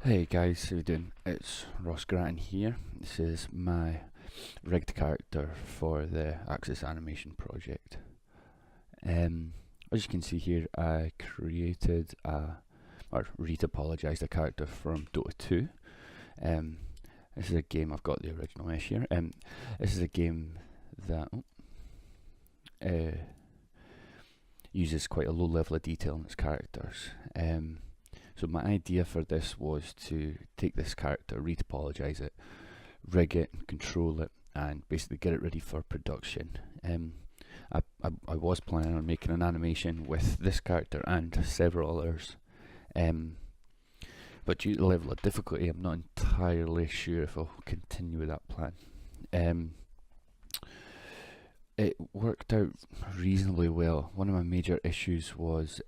Hey guys, how you doing? It's Ross Grattan here. This is my rigged character for the Axis animation project. As you can see here, I created or retopologized a character from Dota 2. This is a game, I've got the original mesh here. This is a game that uses quite a low level of detail in its characters. So my idea for this was to take this character, retopologize it, rig it, control it, and basically get it ready for production. I was planning on making an animation with this character and several others, but due to the level of difficulty, I'm not entirely sure if I'll continue with that plan. It worked out reasonably well. One of my major issues was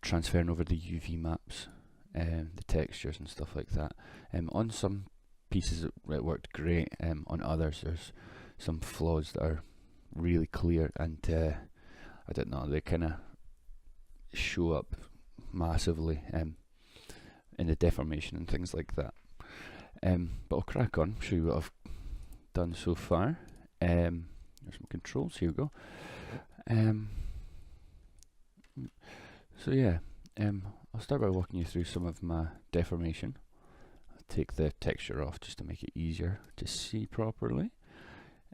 transferring over the UV maps, the textures and stuff like that. On some pieces it worked great, on others there's some flaws that are really clear, and I don't know, they kind of show up massively in the deformation and things like that. But I'll crack on, show you what I've done so far. There's some controls, here we go. So yeah, I'll start by walking you through some of my deformation. I'll take the texture off just to make it easier to see properly.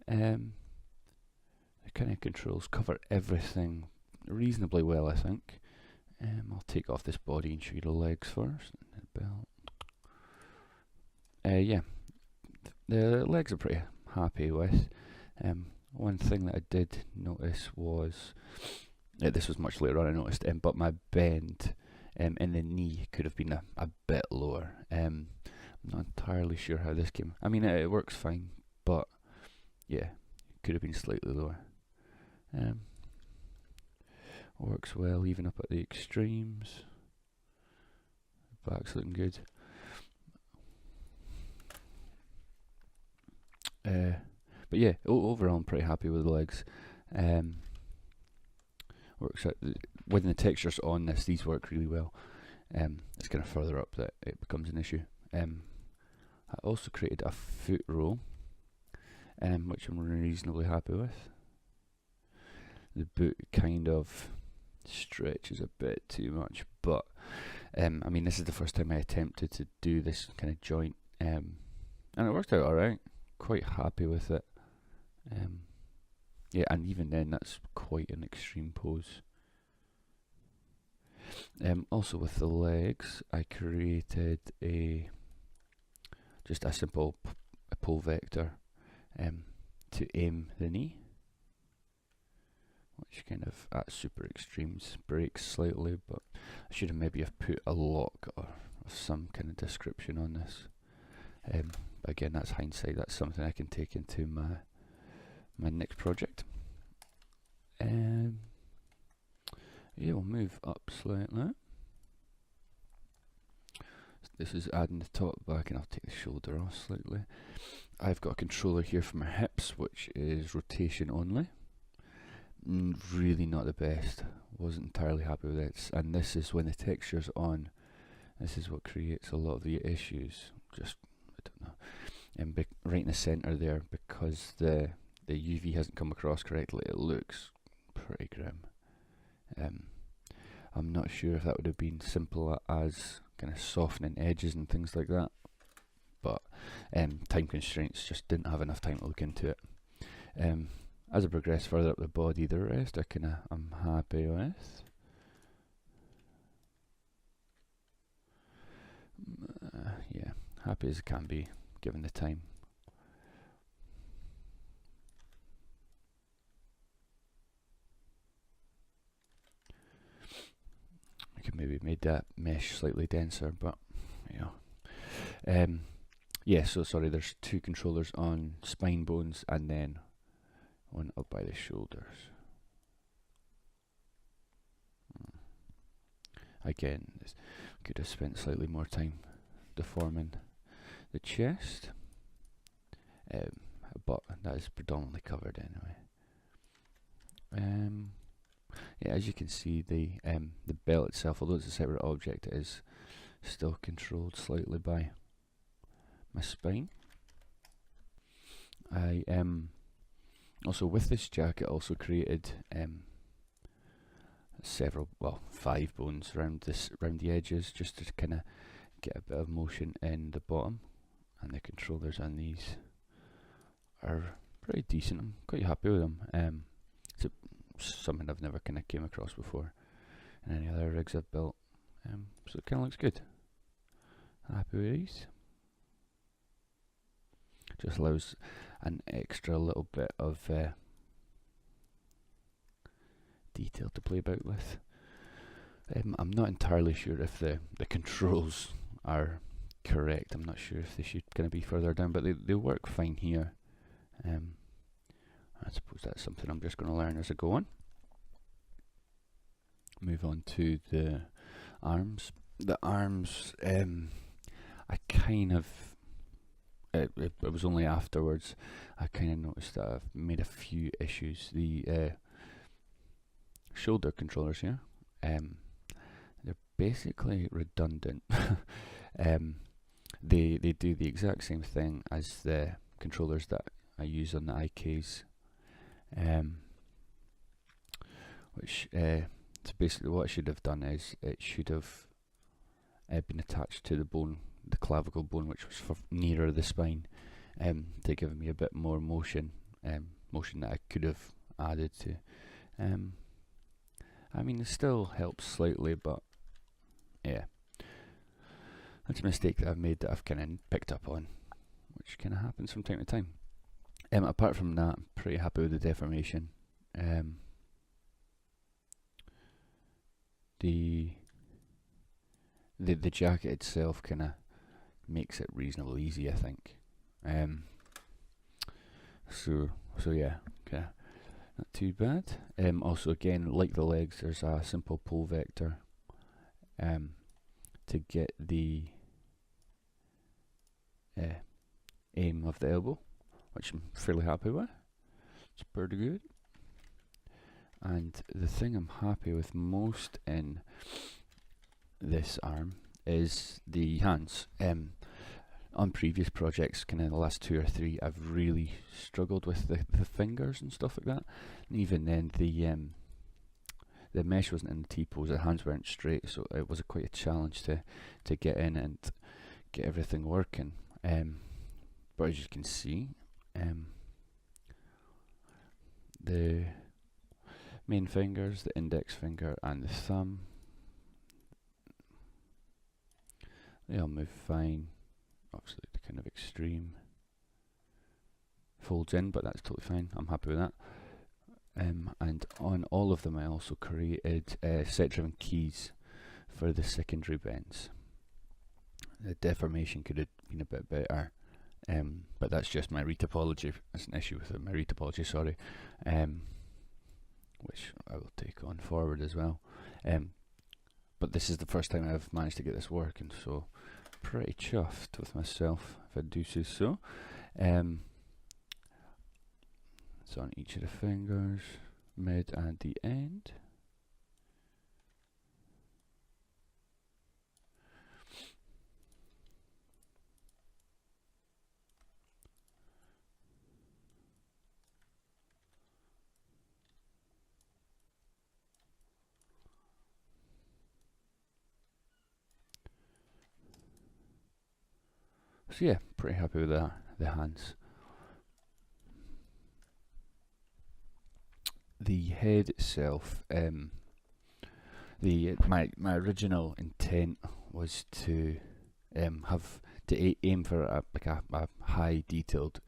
The kind of controls cover everything reasonably well, I think. I'll take off this body and show you the legs first, and the belt. Yeah, the legs I'm pretty happy with. One thing that I did notice was, this was much later on I noticed, but my bend in the knee could have been a bit lower. I'm not entirely sure how this came. I mean, it works fine, but yeah, it could have been slightly lower. Works well even up at the extremes. Back's looking good. But yeah, overall I'm pretty happy with the legs. Works out when the textures on this, these work really well. It's kind of further up that it becomes an issue. I also created a foot roll, which I'm reasonably happy with. The boot kind of stretches a bit too much, but I mean, this is the first time I attempted to do this kind of joint, and it worked out alright. Quite happy with it. Yeah, and even then that's quite an extreme pose. Also with the legs, I created just a simple pull vector to aim the knee, which kind of at super extremes breaks slightly, but I should have maybe have put a lock or some kind of description on this. But again, that's hindsight. That's something I can take into my next project. Yeah, we'll move up slightly. This is adding the top back, and I'll take the shoulder off slightly. I've got a controller here for my hips, which is rotation only. Really not the best. Wasn't entirely happy with it. And this is when the texture's on. This is what creates a lot of the issues. Just, I don't know. And right in the center there, because the UV hasn't come across correctly, it looks pretty grim. I'm not sure if that would have been simple as kind of softening edges and things like that, but time constraints, just didn't have enough time to look into it. As I progress further up the body, the rest I'm happy with. Yeah, happy as it can be given the time. I could maybe made that mesh slightly denser, but you know. Yeah, so sorry, there's two controllers on spine bones and then one up by the shoulders. Again, could have spent slightly more time deforming the chest, but that is predominantly covered anyway. Yeah, as you can see, the belt itself, although it's a separate object, it is still controlled slightly by my spine. I also with this jacket also created several, well, 5 bones around the edges, just to kind of get a bit of motion in the bottom. And the controllers on these are pretty decent. I'm quite happy with them. It's something I've never kind of came across before in any other rigs I've built. So it kind of looks good. Happy with these. Just allows an extra little bit of detail to play about with. I'm not entirely sure if the controls are correct. I'm not sure if they should kind of be further down, but they work fine here. I suppose that's something I'm just going to learn as I go on. Move on to the arms. The arms, I kind of, it was only afterwards I kind of noticed that I've made a few issues. The shoulder controllers here, they're basically redundant. They do the exact same thing as the controllers that I use on the IKs, which so basically what I should have done is it should have been attached to the bone, the clavicle bone, which was nearer the spine, to give me a bit more motion, motion that I could have added to. I mean, it still helps slightly, but yeah, that's a mistake that I've made that I've kind of picked up on, which kind of happens from time to time. Apart from that, I'm pretty happy with the deformation. The jacket itself kind of makes it reasonably easy, I think. So yeah, okay, not too bad. Also, again, like the legs, there's a simple pull vector to get the aim of the elbow, which I'm fairly happy with. It's pretty good. And the thing I'm happy with most in this arm is the hands. On previous projects, kind of the last 2 or 3, I've really struggled with the fingers and stuff like that. And even then, the mesh wasn't in the T-pose, the hands weren't straight, so it was quite a challenge to get in and get everything working. But as you can see, the main fingers, the index finger and the thumb, they all move fine. Obviously the kind of extreme folds in, but that's totally fine. I'm happy with that. And on all of them I also created set driven keys for the secondary bends. The deformation could have been a bit better, but that's just my retopology. That's an issue with my retopology, sorry, which I will take on forward as well. But this is the first time I've managed to get this working, so pretty chuffed with myself, if I do say so. So on each of the fingers, mid and the end. So yeah, pretty happy with the hands. The head itself, my original intent was to aim for a high detailed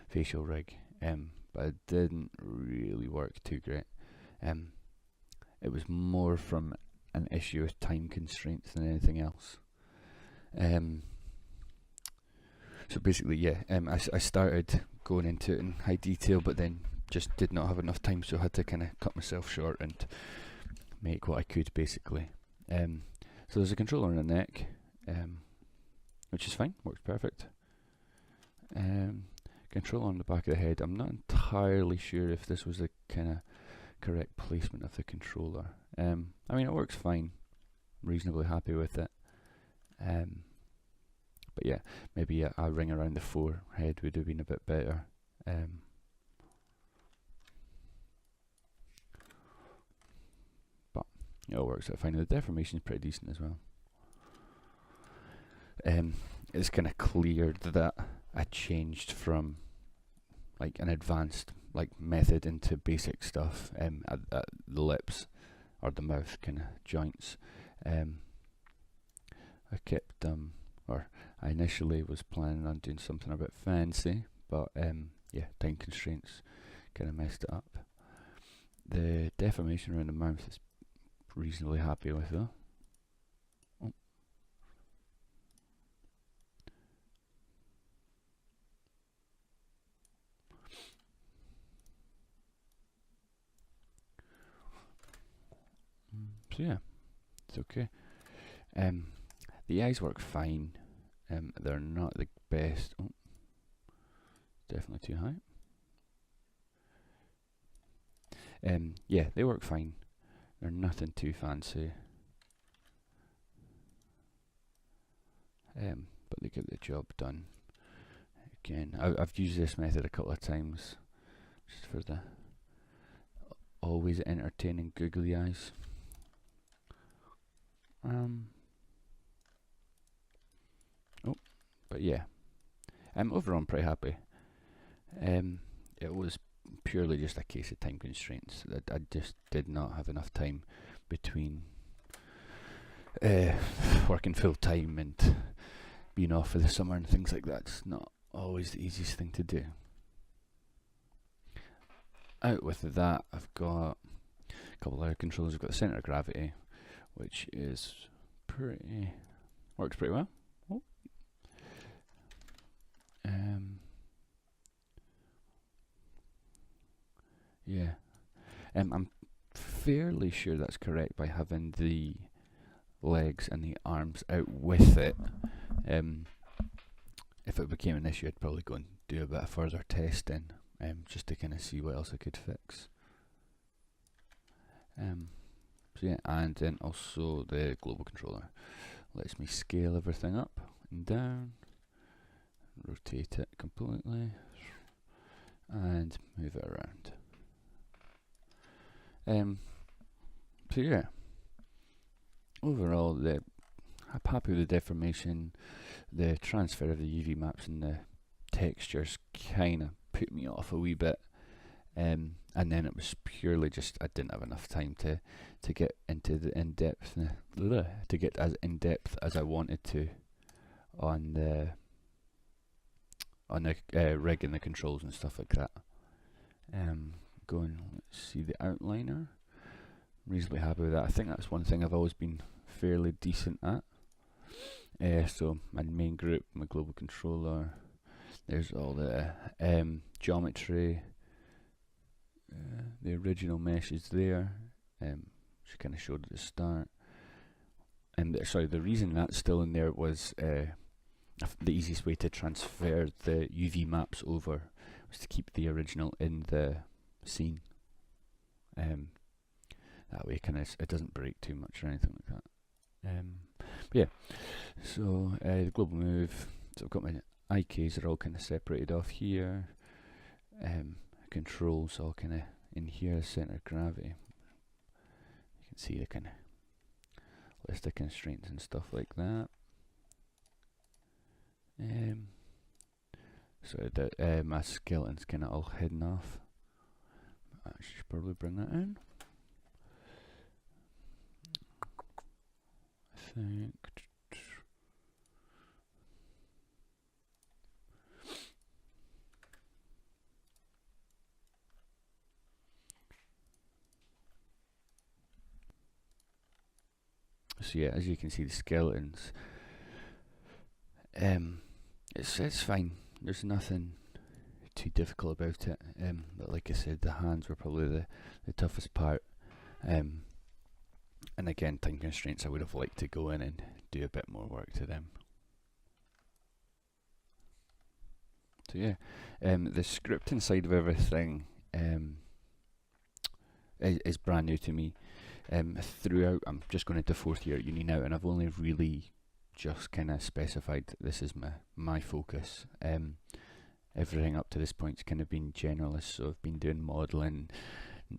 facial rig, but it didn't really work too great. It was more from an issue with time constraints than anything else. So basically, yeah, I started going into it in high detail, but then just did not have enough time, so I had to kind of cut myself short and make what I could, basically. So there's a controller on the neck, which is fine, works perfect. Controller on the back of the head, I'm not entirely sure if this was the kind of correct placement of the controller. I mean, it works fine, I'm reasonably happy with it. But yeah, maybe a ring around the forehead would have been a bit better. But it all works out fine. The deformation is pretty decent as well. It's kind of clear that I changed from like an advanced like method into basic stuff at the lips or the mouth kind of joints. I kept or I initially was planning on doing something a bit fancy, but yeah, time constraints kind of messed it up. The deformation around the mouth is reasonably happy with though. Oh. So yeah, it's okay. The eyes work fine. They're not the best. Oh, definitely too high. Yeah, they work fine. They're nothing too fancy. But they get the job done. Again, I've used this method a couple of times, just for the always entertaining googly eyes. But yeah, overall I'm pretty happy. It was purely just a case of time constraints. I just did not have enough time between working full time and being off for the summer and things like that. It's not always the easiest thing to do. Out with that, I've got a couple of other controls. I've got the centre of gravity, which is works pretty well. Oh. Yeah, I'm fairly sure that's correct by having the legs and the arms out with it. If it became an issue, I'd probably go and do a bit of further testing, just to kind of see what else I could fix. So yeah, and then also the global controller lets me scale everything up and down, rotate it completely, and move it around. So yeah, overall, I'm happy with the deformation. The transfer of the UV maps and the textures kind of put me off a wee bit, and then it was purely just I didn't have enough time to get into the in-depth, to get as in-depth as I wanted to on the rig and the controls and stuff like that. Let's see the outliner. Reasonably happy with that. I think that's one thing I've always been fairly decent at. So my main group, my global controller, there's all the geometry, the original mesh is there, which I kind of showed at the start. And sorry, the reason that's still in there was the easiest way to transfer the UV maps over was to keep the original in the scene. That way it doesn't break too much or anything like that. But yeah, so the global move, so I've got my IKs are all kind of separated off here, controls all kind of in here, centre of gravity. You can see the kind of list of constraints and stuff like that. So that my skeleton's kind of all hidden off. I should probably bring that in. I think. So yeah, as you can see, the skeletons. It's fine. There's nothing too difficult about it. But like I said, the hands were probably the toughest part. And again, time constraints. I would have liked to go in and do a bit more work to them. So yeah, the scripting side of everything is brand new to me. Throughout, I'm just going into 4th year at uni now, and I've only really just kind of specified that this is my focus. Everything up to this point's kind of been generalist, so I've been doing modelling,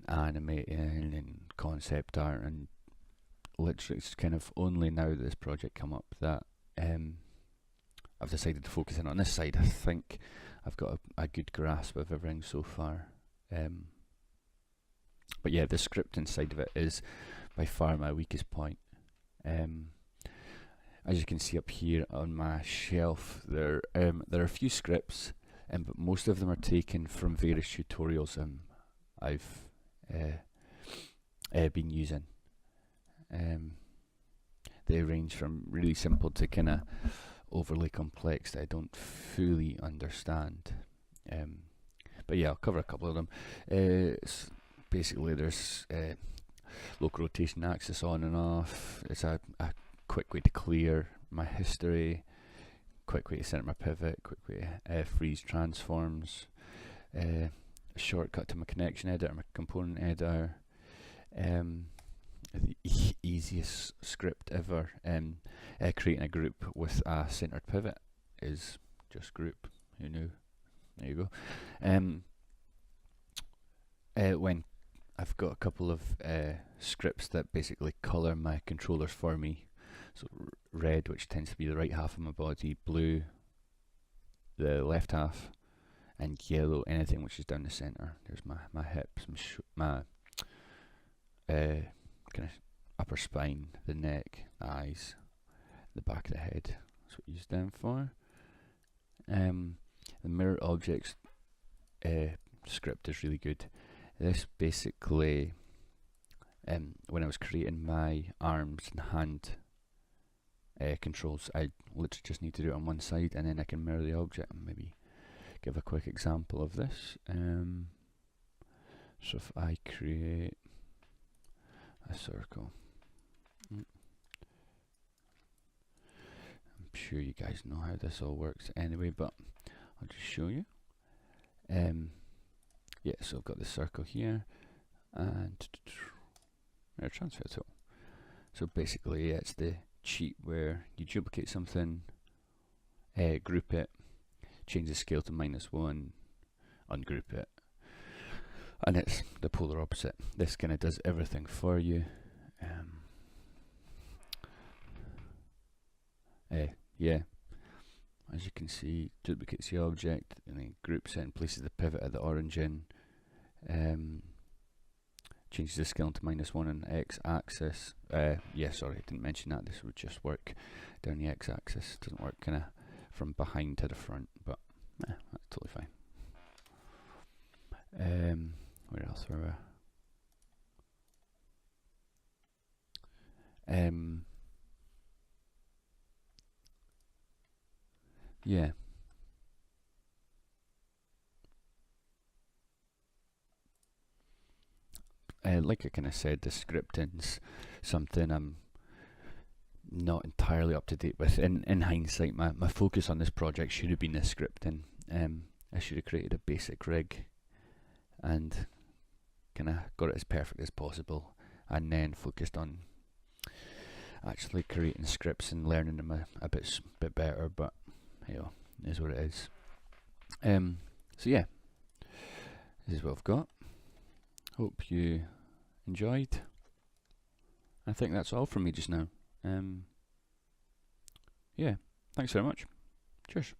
animating and concept art, and literally it's kind of only now that this project come up that I've decided to focus in on this side. I think I've got a good grasp of everything so far. But yeah, the scripting side of it is by far my weakest point. As you can see up here on my shelf, there are a few scripts, but most of them are taken from various tutorials I've been using. They range from really simple to kind of overly complex that I don't fully understand. But yeah, I'll cover a couple of them. Basically, there's local rotation axis on and off. It's a quick way to clear my history, quick way to center my pivot, quick way to freeze transforms, a shortcut to my connection editor, my component editor, the easiest script ever, creating a group with a centered pivot is just group. Who knew? There you go. When I've got a couple of scripts that basically colour my controllers for me. So red, which tends to be the right half of my body, blue, the left half, and yellow, anything which is down the centre. There's my hips, my kind of upper spine, the neck, the eyes, the back of the head. That's what you use them for. The mirror objects script is really good. This basically, when I was creating my arms and hand controls, I literally just need to do it on one side, and then I can mirror the object. And maybe give a quick example of this. So if I create a circle, I'm sure you guys know how this all works anyway, but I'll just show you. Yeah, so I've got the circle here, and a transfer tool. So basically, yeah, it's the cheat where you duplicate something, group it, change the scale to -1, ungroup it, and it's the polar opposite. This kind of does everything for you. Yeah, as you can see, duplicates the object and then groups it and places the pivot at the origin. Changes the scale to -1 on x-axis. Yeah, sorry, I didn't mention that. This would just work down the x-axis. Doesn't work kind of from behind to the front, but that's totally fine. Where else were we? Yeah. Like I kind of said, the scripting's something I'm not entirely up to date with. In hindsight, my focus on this project should have been the scripting. I should have created a basic rig and kind of got it as perfect as possible, and then focused on actually creating scripts and learning them a bit better. But you know, it is what it is. So yeah, this is what I've got. Hope you enjoyed. I think that's all from me just now. Yeah, thanks very much. Cheers.